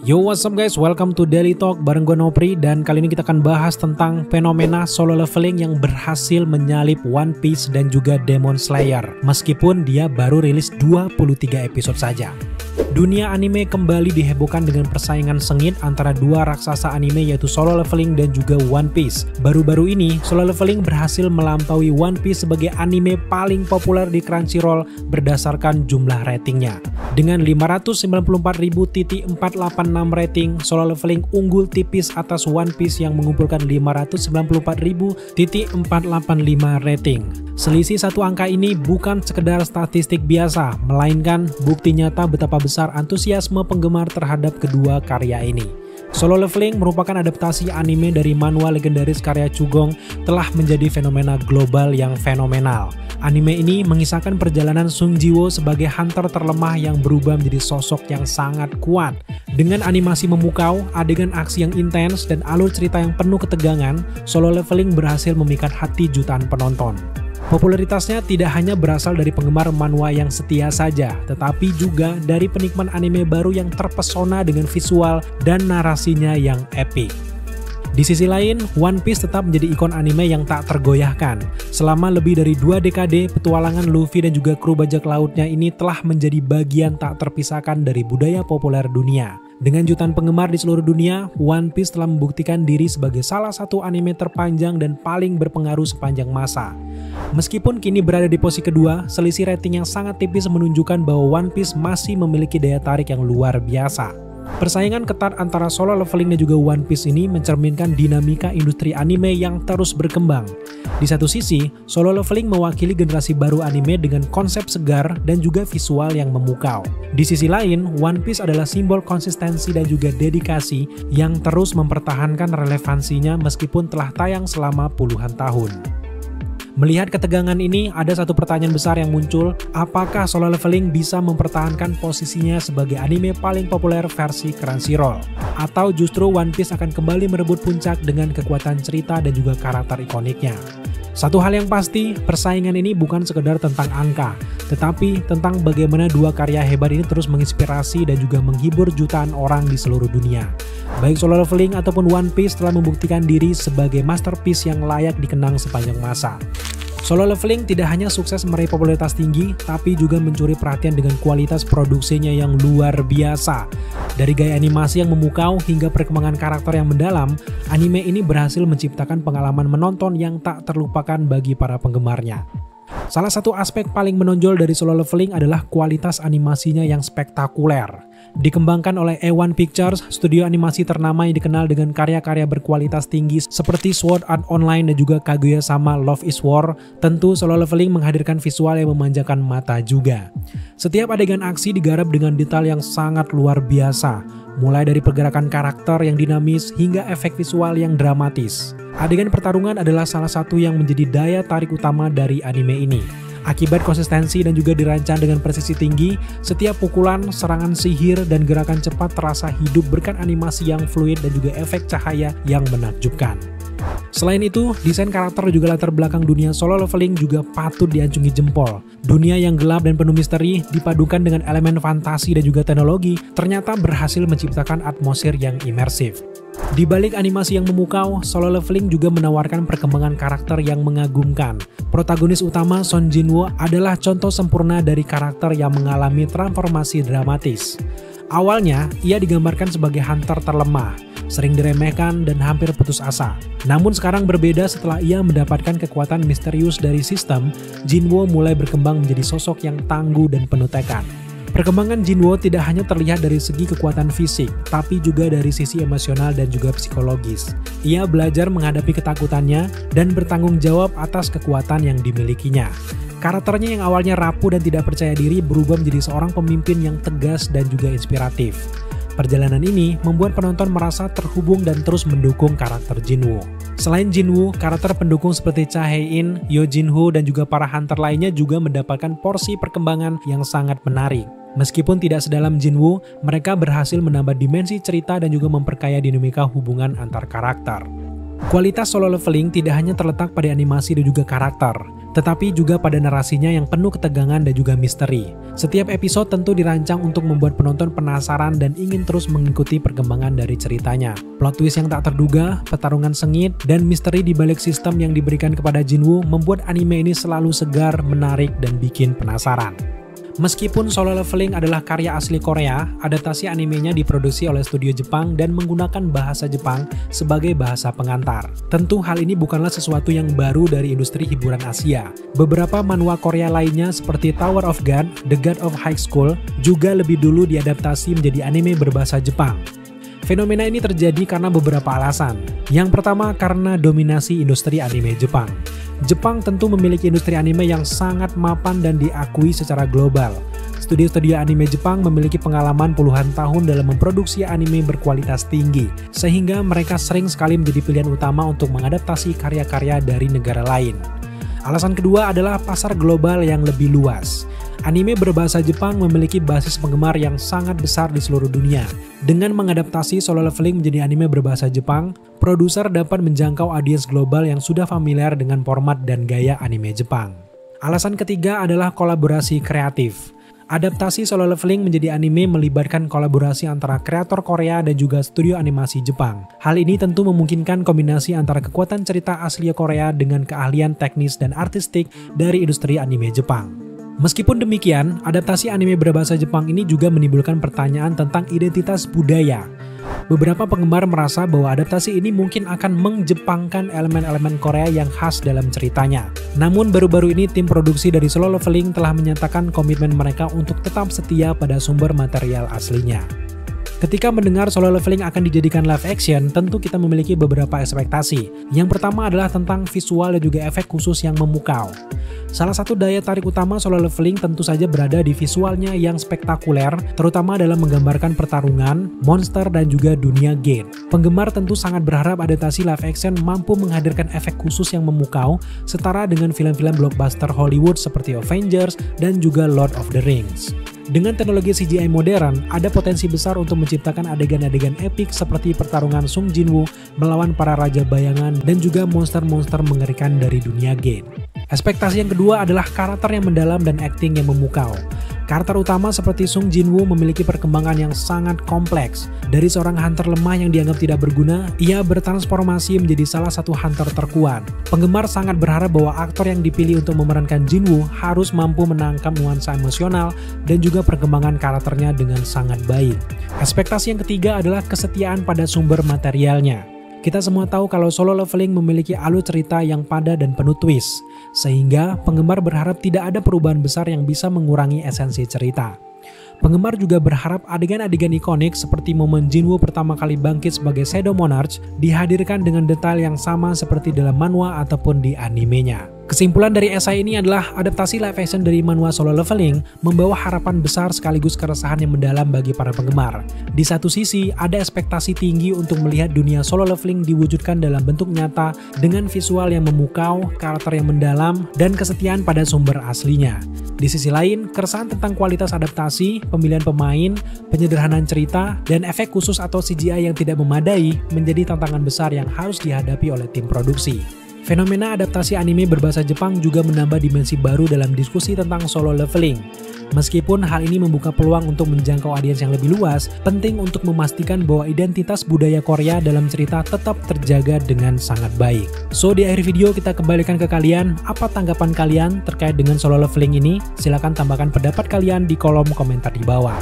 Yo, what's up guys, welcome to Daily Talk bareng gue Nopri. Dan kali ini kita akan bahas tentang fenomena solo leveling yang berhasil menyalip One Piece dan juga Demon Slayer, meskipun dia baru rilis 23 episode saja. Dunia anime kembali dihebohkan dengan persaingan sengit antara dua raksasa anime, yaitu Solo Leveling dan juga One Piece. Baru-baru ini, Solo Leveling berhasil melampaui One Piece sebagai anime paling populer di Crunchyroll berdasarkan jumlah ratingnya. Dengan 594.486 rating, Solo Leveling unggul tipis atas One Piece yang mengumpulkan 594.485 rating. Selisih satu angka ini bukan sekedar statistik biasa, melainkan bukti nyata betapa besar antusiasme penggemar terhadap kedua karya ini. Solo Leveling merupakan adaptasi anime dari manhwa legendaris karya Chugong, telah menjadi fenomena global yang fenomenal. Anime ini mengisahkan perjalanan Sung Ji-woo sebagai hunter terlemah yang berubah menjadi sosok yang sangat kuat. Dengan animasi memukau, adegan aksi yang intens, dan alur cerita yang penuh ketegangan, Solo Leveling berhasil memikat hati jutaan penonton. Popularitasnya tidak hanya berasal dari penggemar manhwa yang setia saja, tetapi juga dari penikmat anime baru yang terpesona dengan visual dan narasinya yang epik. Di sisi lain, One Piece tetap menjadi ikon anime yang tak tergoyahkan. Selama lebih dari 2 dekade, petualangan Luffy dan juga kru bajak lautnya ini telah menjadi bagian tak terpisahkan dari budaya populer dunia. Dengan jutaan penggemar di seluruh dunia, One Piece telah membuktikan diri sebagai salah satu anime terpanjang dan paling berpengaruh sepanjang masa. Meskipun kini berada di posisi kedua, selisih rating yang sangat tipis menunjukkan bahwa One Piece masih memiliki daya tarik yang luar biasa. Persaingan ketat antara Solo Leveling dan juga One Piece ini mencerminkan dinamika industri anime yang terus berkembang. Di satu sisi, Solo Leveling mewakili generasi baru anime dengan konsep segar dan juga visual yang memukau. Di sisi lain, One Piece adalah simbol konsistensi dan juga dedikasi yang terus mempertahankan relevansinya meskipun telah tayang selama puluhan tahun. Melihat ketegangan ini, ada satu pertanyaan besar yang muncul, apakah Solo Leveling bisa mempertahankan posisinya sebagai anime paling populer versi Crunchyroll? Atau justru One Piece akan kembali merebut puncak dengan kekuatan cerita dan juga karakter ikoniknya? Satu hal yang pasti, persaingan ini bukan sekedar tentang angka, tetapi tentang bagaimana dua karya hebat ini terus menginspirasi dan juga menghibur jutaan orang di seluruh dunia. Baik Solo Leveling ataupun One Piece telah membuktikan diri sebagai masterpiece yang layak dikenang sepanjang masa. Solo Leveling tidak hanya sukses meraih popularitas tinggi, tapi juga mencuri perhatian dengan kualitas produksinya yang luar biasa. Dari gaya animasi yang memukau hingga perkembangan karakter yang mendalam, anime ini berhasil menciptakan pengalaman menonton yang tak terlupakan bagi para penggemarnya. Salah satu aspek paling menonjol dari Solo Leveling adalah kualitas animasinya yang spektakuler. Dikembangkan oleh A1 Pictures, studio animasi ternama yang dikenal dengan karya-karya berkualitas tinggi seperti Sword Art Online dan juga Kaguya-sama Love is War, tentu Solo Leveling menghadirkan visual yang memanjakan mata juga. Setiap adegan aksi digarap dengan detail yang sangat luar biasa, mulai dari pergerakan karakter yang dinamis hingga efek visual yang dramatis. Adegan pertarungan adalah salah satu yang menjadi daya tarik utama dari anime ini. Akibat konsistensi dan juga dirancang dengan presisi tinggi, setiap pukulan, serangan sihir, dan gerakan cepat terasa hidup berkat animasi yang fluid dan juga efek cahaya yang menakjubkan. Selain itu, desain karakter dan juga latar belakang dunia Solo Leveling juga patut diacungi jempol. Dunia yang gelap dan penuh misteri dipadukan dengan elemen fantasi dan juga teknologi ternyata berhasil menciptakan atmosfer yang imersif. Di balik animasi yang memukau, Solo Leveling juga menawarkan perkembangan karakter yang mengagumkan. Protagonis utama Son Jinwoo adalah contoh sempurna dari karakter yang mengalami transformasi dramatis. Awalnya, ia digambarkan sebagai hunter terlemah, sering diremehkan dan hampir putus asa. Namun sekarang berbeda setelah ia mendapatkan kekuatan misterius dari sistem, Jinwoo mulai berkembang menjadi sosok yang tangguh dan penuh tekad. Perkembangan Jinwoo tidak hanya terlihat dari segi kekuatan fisik, tapi juga dari sisi emosional dan juga psikologis. Ia belajar menghadapi ketakutannya dan bertanggung jawab atas kekuatan yang dimilikinya. Karakternya yang awalnya rapuh dan tidak percaya diri berubah menjadi seorang pemimpin yang tegas dan juga inspiratif. Perjalanan ini membuat penonton merasa terhubung dan terus mendukung karakter Jinwoo. Selain Jinwoo, karakter pendukung seperti Cha Hae-in, Yo Jin-ho, dan juga para hunter lainnya juga mendapatkan porsi perkembangan yang sangat menarik. Meskipun tidak sedalam Jinwoo, mereka berhasil menambah dimensi cerita dan juga memperkaya dinamika hubungan antar karakter. Kualitas Solo Leveling tidak hanya terletak pada animasi dan juga karakter. tetapi juga pada narasinya yang penuh ketegangan dan juga misteri. Setiap episode tentu dirancang untuk membuat penonton penasaran dan ingin terus mengikuti perkembangan dari ceritanya. Plot twist yang tak terduga, pertarungan sengit, dan misteri di balik sistem yang diberikan kepada Jinwoo membuat anime ini selalu segar, menarik, dan bikin penasaran. Meskipun Solo Leveling adalah karya asli Korea, adaptasi animenya diproduksi oleh studio Jepang dan menggunakan bahasa Jepang sebagai bahasa pengantar. Tentu hal ini bukanlah sesuatu yang baru dari industri hiburan Asia. Beberapa manhwa Korea lainnya seperti Tower of God, The God of High School juga lebih dulu diadaptasi menjadi anime berbahasa Jepang. Fenomena ini terjadi karena beberapa alasan. Yang pertama karena dominasi industri anime Jepang. Jepang tentu memiliki industri anime yang sangat mapan dan diakui secara global. Studio-studio anime Jepang memiliki pengalaman puluhan tahun dalam memproduksi anime berkualitas tinggi, sehingga mereka sering sekali menjadi pilihan utama untuk mengadaptasi karya-karya dari negara lain. Alasan kedua adalah pasar global yang lebih luas. Anime berbahasa Jepang memiliki basis penggemar yang sangat besar di seluruh dunia. Dengan mengadaptasi Solo Leveling menjadi anime berbahasa Jepang, produser dapat menjangkau audiens global yang sudah familiar dengan format dan gaya anime Jepang. Alasan ketiga adalah kolaborasi kreatif. Adaptasi Solo Leveling menjadi anime melibatkan kolaborasi antara kreator Korea dan juga studio animasi Jepang. Hal ini tentu memungkinkan kombinasi antara kekuatan cerita asli Korea dengan keahlian teknis dan artistik dari industri anime Jepang. Meskipun demikian, adaptasi anime berbahasa Jepang ini juga menimbulkan pertanyaan tentang identitas budaya. Beberapa penggemar merasa bahwa adaptasi ini mungkin akan mengjepangkan elemen-elemen Korea yang khas dalam ceritanya. Namun baru-baru ini tim produksi dari Solo Leveling telah menyatakan komitmen mereka untuk tetap setia pada sumber material aslinya. Ketika mendengar Solo Leveling akan dijadikan live action, tentu kita memiliki beberapa ekspektasi. Yang pertama adalah tentang visual dan juga efek khusus yang memukau. Salah satu daya tarik utama Solo Leveling tentu saja berada di visualnya yang spektakuler, terutama dalam menggambarkan pertarungan, monster, dan juga dunia game. Penggemar tentu sangat berharap adaptasi live action mampu menghadirkan efek khusus yang memukau, setara dengan film-film blockbuster Hollywood seperti Avengers dan juga Lord of the Rings. Dengan teknologi CGI modern, ada potensi besar untuk menciptakan adegan-adegan epik seperti pertarungan Sung Jinwoo melawan para raja bayangan dan juga monster-monster mengerikan dari dunia game. Ekspektasi yang kedua adalah karakter yang mendalam dan akting yang memukau. Karakter utama seperti Sung Jinwoo memiliki perkembangan yang sangat kompleks. Dari seorang hunter lemah yang dianggap tidak berguna, ia bertransformasi menjadi salah satu hunter terkuat. Penggemar sangat berharap bahwa aktor yang dipilih untuk memerankan Jinwoo harus mampu menangkap nuansa emosional dan juga perkembangan karakternya dengan sangat baik. Ekspektasi yang ketiga adalah kesetiaan pada sumber materialnya. Kita semua tahu kalau Solo Leveling memiliki alur cerita yang padat dan penuh twist, sehingga penggemar berharap tidak ada perubahan besar yang bisa mengurangi esensi cerita. Penggemar juga berharap adegan-adegan ikonik seperti momen Jinwoo pertama kali bangkit sebagai Shadow Monarch dihadirkan dengan detail yang sama seperti dalam manhwa ataupun di animenya. Kesimpulan dari esai ini adalah adaptasi live action dari manhwa Solo Leveling membawa harapan besar sekaligus keresahan yang mendalam bagi para penggemar. Di satu sisi, ada ekspektasi tinggi untuk melihat dunia Solo Leveling diwujudkan dalam bentuk nyata dengan visual yang memukau, karakter yang mendalam, dan kesetiaan pada sumber aslinya. Di sisi lain, keresahan tentang kualitas adaptasi, pemilihan pemain, penyederhanaan cerita, dan efek khusus atau CGI yang tidak memadai menjadi tantangan besar yang harus dihadapi oleh tim produksi. Fenomena adaptasi anime berbahasa Jepang juga menambah dimensi baru dalam diskusi tentang Solo Leveling. Meskipun hal ini membuka peluang untuk menjangkau audiens yang lebih luas, penting untuk memastikan bahwa identitas budaya Korea dalam cerita tetap terjaga dengan sangat baik. So, di akhir video kita kembalikan ke kalian, apa tanggapan kalian terkait dengan Solo Leveling ini? Silahkan tambahkan pendapat kalian di kolom komentar di bawah.